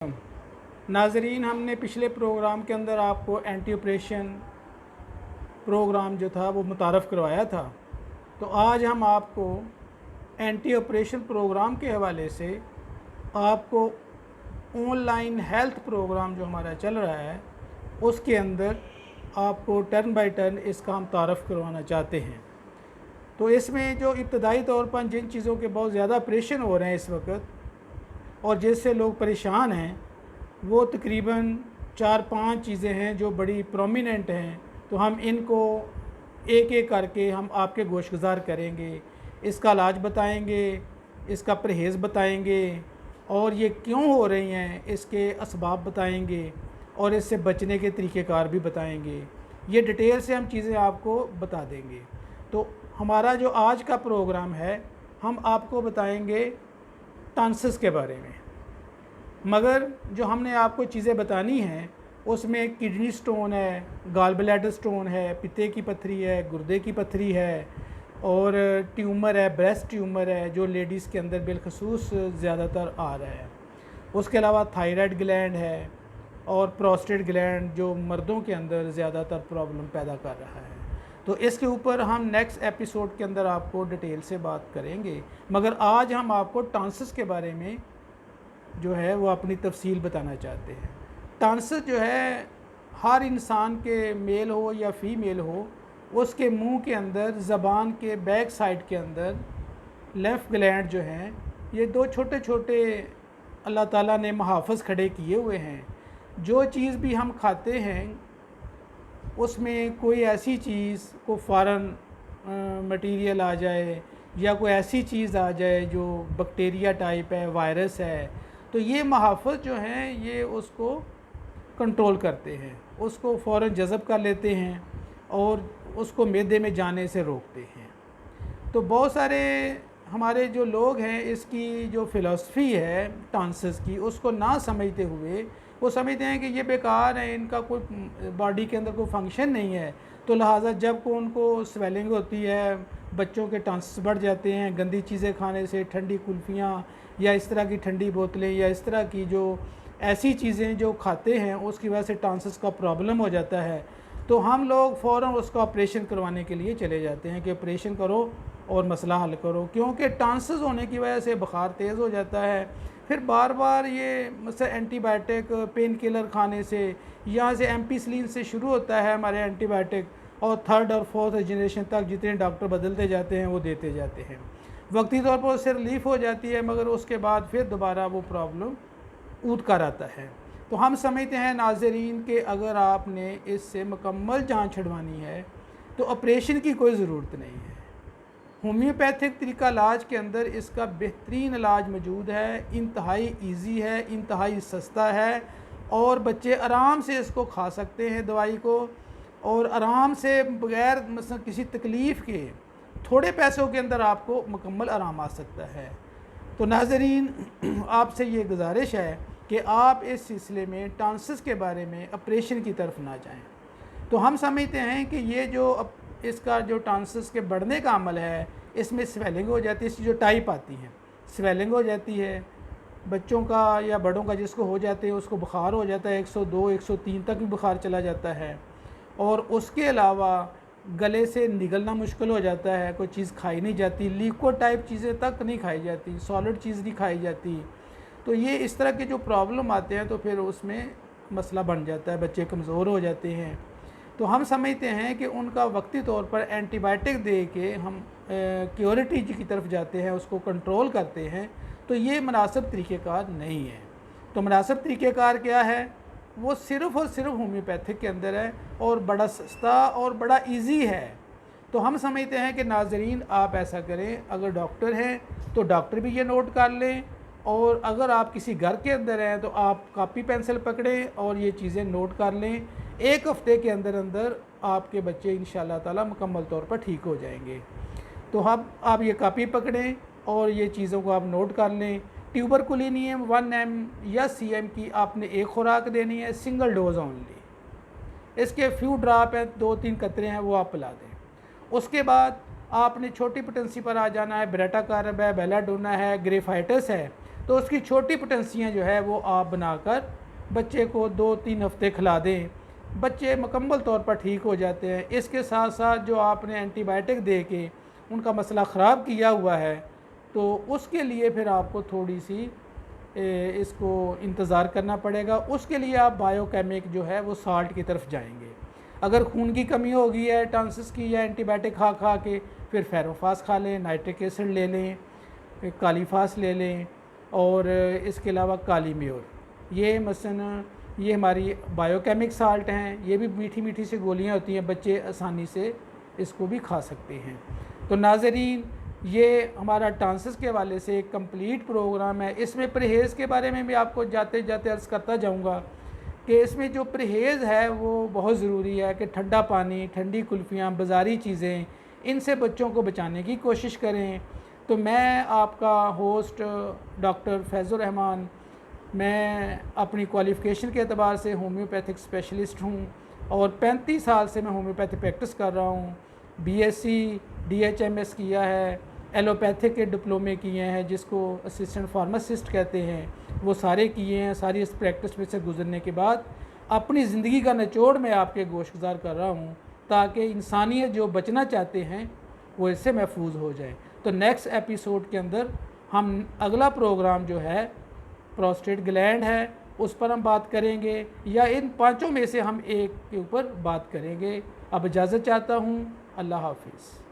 नाजरीन, हमने पिछले प्रोग्राम के अंदर आपको एंटी ऑपरेशन प्रोग्राम जो था वो मुतारफ़ करवाया था। तो आज हम आपको एंटी ऑपरेशन प्रोग्राम के हवाले से आपको ऑनलाइन हेल्थ प्रोग्राम जो हमारा चल रहा है उसके अंदर आपको टर्न बाय टर्न इसका हम तारफ़ करवाना चाहते हैं। तो इसमें जो इब्तदाई तौर पर जिन चीज़ों के बहुत ज़्यादा ऑपरेशन हो रहे हैं इस वक्त और जिससे लोग परेशान हैं, वो तकरीबन 4-5 चीज़ें हैं जो बड़ी प्रोमिनेंट हैं। तो हम इनको एक एक करके हम आपके गोशगुजार करेंगे, इसका इलाज बताएंगे, इसका परहेज़ बताएंगे और ये क्यों हो रही हैं इसके असबाब बताएंगे और इससे बचने के तरीक़ेकार भी बताएंगे। ये डिटेल से हम चीज़ें आपको बता देंगे। तो हमारा जो आज का प्रोग्राम है, हम आपको बताएंगे टॉन्सिस के बारे में, मगर जो हमने आपको चीज़ें बतानी हैं उसमें किडनी स्टोन है, गॉल ब्लैडर स्टोन है, पित्ते की पथरी है, गुर्दे की पथरी है और ट्यूमर है, ब्रेस्ट ट्यूमर है जो लेडीज़ के अंदर बिलखसूस ज़्यादातर आ रहा है। उसके अलावा थायराइड ग्लैंड है और प्रोस्टेट ग्लैंड जो मर्दों के अंदर ज़्यादातर प्रॉब्लम पैदा कर रहा है। तो इसके ऊपर हम नेक्स्ट एपिसोड के अंदर आपको डिटेल से बात करेंगे, मगर आज हम आपको टॉन्सिस के बारे में जो है वो अपनी तफसील बताना चाहते हैं। टॉन्सिस जो है हर इंसान के, मेल हो या फीमेल हो, उसके मुंह के अंदर, ज़बान के बैक साइड के अंदर लेफ़्ट ग्लैंड जो हैं, ये दो छोटे छोटे अल्लाह ताला ने मुहाफ़िज़ खड़े किए हुए हैं। जो चीज़ भी हम खाते हैं उसमें कोई ऐसी चीज़ को फ़ौरन मटीरियल आ जाए या कोई ऐसी चीज़ आ जाए जो बैक्टीरिया टाइप है, वायरस है, तो ये मुहाफ़िज़ जो हैं ये उसको कंट्रोल करते हैं, उसको फ़ौरन जज़ब कर लेते हैं और उसको मैदे में जाने से रोकते हैं। तो बहुत सारे हमारे जो लोग हैं इसकी जो फ़िलासफ़ी है टॉन्सिस की, उसको ना समझते हुए वो समझते हैं कि ये बेकार है, इनका कोई बॉडी के अंदर कोई फंक्शन नहीं है। तो लिहाजा जब को उनको स्वेलिंग होती है, बच्चों के टॉन्सिस बढ़ जाते हैं गंदी चीज़ें खाने से, ठंडी कुल्फ़ियाँ या इस तरह की ठंडी बोतलें या इस तरह की जो ऐसी चीज़ें जो खाते हैं उसकी वजह से टॉन्सिस का प्रॉब्लम हो जाता है। तो हम लोग फ़ौरन उसका ऑपरेशन करवाने के लिए चले जाते हैं कि ऑपरेशन करो और मसला हल करो, क्योंकि टॉन्सिस होने की वजह से बुखार तेज़ हो जाता है। फिर बार बार ये मतलब एंटीबायोटिक, पेन किलर खाने से, यहाँ से एम्पिसिलिन से शुरू होता है हमारे एंटीबायोटिक और थर्ड और फोर्थ जनरेशन तक जितने डॉक्टर बदलते जाते हैं वो देते जाते हैं। वक्ती तौर पर उससे रिलीफ हो जाती है, मगर उसके बाद फिर दोबारा वो प्रॉब्लम ऊद कर आता है। तो हम समझते हैं नाज़रीन कि अगर आपने इससे मुकम्मल जान छुड़वानी है तो ऑपरेशन की कोई ज़रूरत नहीं है। होम्योपैथिक तरीका इलाज के अंदर इसका बेहतरीन इलाज मौजूद है, इंतहाई ईजी है, इंतहाई सस्ता है और बच्चे आराम से इसको खा सकते हैं दवाई को, और आराम से बग़ैर मतलब किसी तकलीफ़ के थोड़े पैसों के अंदर आपको मुकम्मल आराम आ सकता है। तो नाज़रीन, आपसे ये गुजारिश है कि आप इस सिलसिले में टॉन्सिस के बारे में ऑपरेशन की तरफ ना जाएं। तो हम समझते हैं कि ये जो इसका जो टॉन्सिस के बढ़ने का अमल है, इसमें स्वेलिंग हो जाती है, इसकी जो टाइप आती है स्वेलिंग हो जाती है, बच्चों का या बड़ों का जिसको हो जाते हैं उसको बुखार हो जाता है, 102 103 तक भी बुखार चला जाता है। और उसके अलावा गले से निगलना मुश्किल हो जाता है, कोई चीज़ खाई नहीं जाती, लिक्विड टाइप चीज़ें तक नहीं खाई जाती, सॉलिड चीज़ नहीं खाई जाती। तो ये इस तरह के जो प्रॉब्लम आते हैं तो फिर उसमें मसला बन जाता है, बच्चे कमज़ोर हो जाते हैं। तो हम समझते हैं कि उनका वक्ती तौर पर एंटीबायोटिक दे के हम क्योरिटी की तरफ जाते हैं, उसको कंट्रोल करते हैं। तो ये मुनासिब तरीक़ेकार नहीं है। तो मुनासिब तरीक़ेकार क्या है? वो सिर्फ़ और सिर्फ होम्योपैथिक के अंदर है और बड़ा सस्ता और बड़ा इजी है। तो हम समझते हैं कि नाज़रीन आप ऐसा करें, अगर डॉक्टर हैं तो डॉक्टर भी ये नोट कर लें, और अगर आप किसी घर के अंदर हैं तो आप कापी पेंसिल पकड़ें और ये चीज़ें नोट कर लें। एक हफ़्ते के अंदर अंदर आपके बच्चे इंशाअल्लाह ताला मुकम्मल तौर पर ठीक हो जाएंगे। तो आप ये कापी पकड़ें और ये चीज़ों को आप नोट कर लें। ट्यूबरकुलिनियम 1 mg या CM की आपने एक खुराक देनी है, सिंगल डोज ओनली। इसके फ्यू ड्राप हैं, 2-3 कतरे हैं, वो आप पिला दें। उसके बाद आपने छोटी पोटेंसी पर आ जाना है, ब्रेटा कार्ब है, बेलाडोना है, ग्रेफाइटस है। तो उसकी छोटी पोटेंसियाँ जो है वो आप बनाकर बच्चे को 2-3 हफ्ते खिला दें, बच्चे मुकम्मल तौर पर ठीक हो जाते हैं। इसके साथ साथ जो आपने एंटीबायोटिक दे के उनका मसला ख़राब किया हुआ है, तो उसके लिए फिर आपको थोड़ी सी इसको इंतज़ार करना पड़ेगा। उसके लिए आप बायोकेमिक जो है वो साल्ट की तरफ जाएंगे। अगर खून की कमी हो गई है टांसिस की या एंटीबायोटिक खा खा के, फिर फेरोफास खा लें, नाइट्रिक एसिड ले लें, कालीफास ले लें, और इसके अलावा काली म्योर। ये मसलन ये हमारी बायोकेमिक साल्ट हैं, ये भी मीठी मीठी सी गोलियां होती हैं, बच्चे आसानी से इसको भी खा सकते हैं। तो नाज़रीन, ये हमारा टांसिस के हवाले से एक कंप्लीट प्रोग्राम है। इसमें परहेज़ के बारे में भी आपको जाते जाते अर्ज़ करता जाऊँगा कि इसमें जो परहेज़ है वो बहुत ज़रूरी है कि ठंडा पानी, ठंडी कुल्फ़ियाँ, बाज़ारी चीज़ें, इनसे बच्चों को बचाने की कोशिश करें। तो मैं आपका होस्ट डॉक्टर फैज़ुर रहमान, मैं अपनी क्वालिफ़िकेशन के एतबार से होम्योपैथिक स्पेशलिस्ट हूँ और 35 साल से मैं होम्योपैथी प्रैक्टिस कर रहा हूँ। बीएससी DHMS किया है, एलोपैथिक के डिप्लोमे किए हैं जिसको असिस्टेंट फार्मासिस्ट कहते हैं, वो सारे किए हैं। सारी इस प्रैक्टिस में से गुजरने के बाद अपनी ज़िंदगी का निचोड़ मैं आपके गोशगुजार कर रहा हूँ, ताकि इंसानियत जो बचना चाहते हैं वो इससे महफूज हो जाए। तो नेक्स्ट एपिसोड के अंदर हम अगला प्रोग्राम जो है प्रोस्टेट ग्लैंड है, उस पर हम बात करेंगे, या इन पांचों में से हम एक के ऊपर बात करेंगे। अब इजाज़त चाहता हूँ। अल्लाह हाफिज़।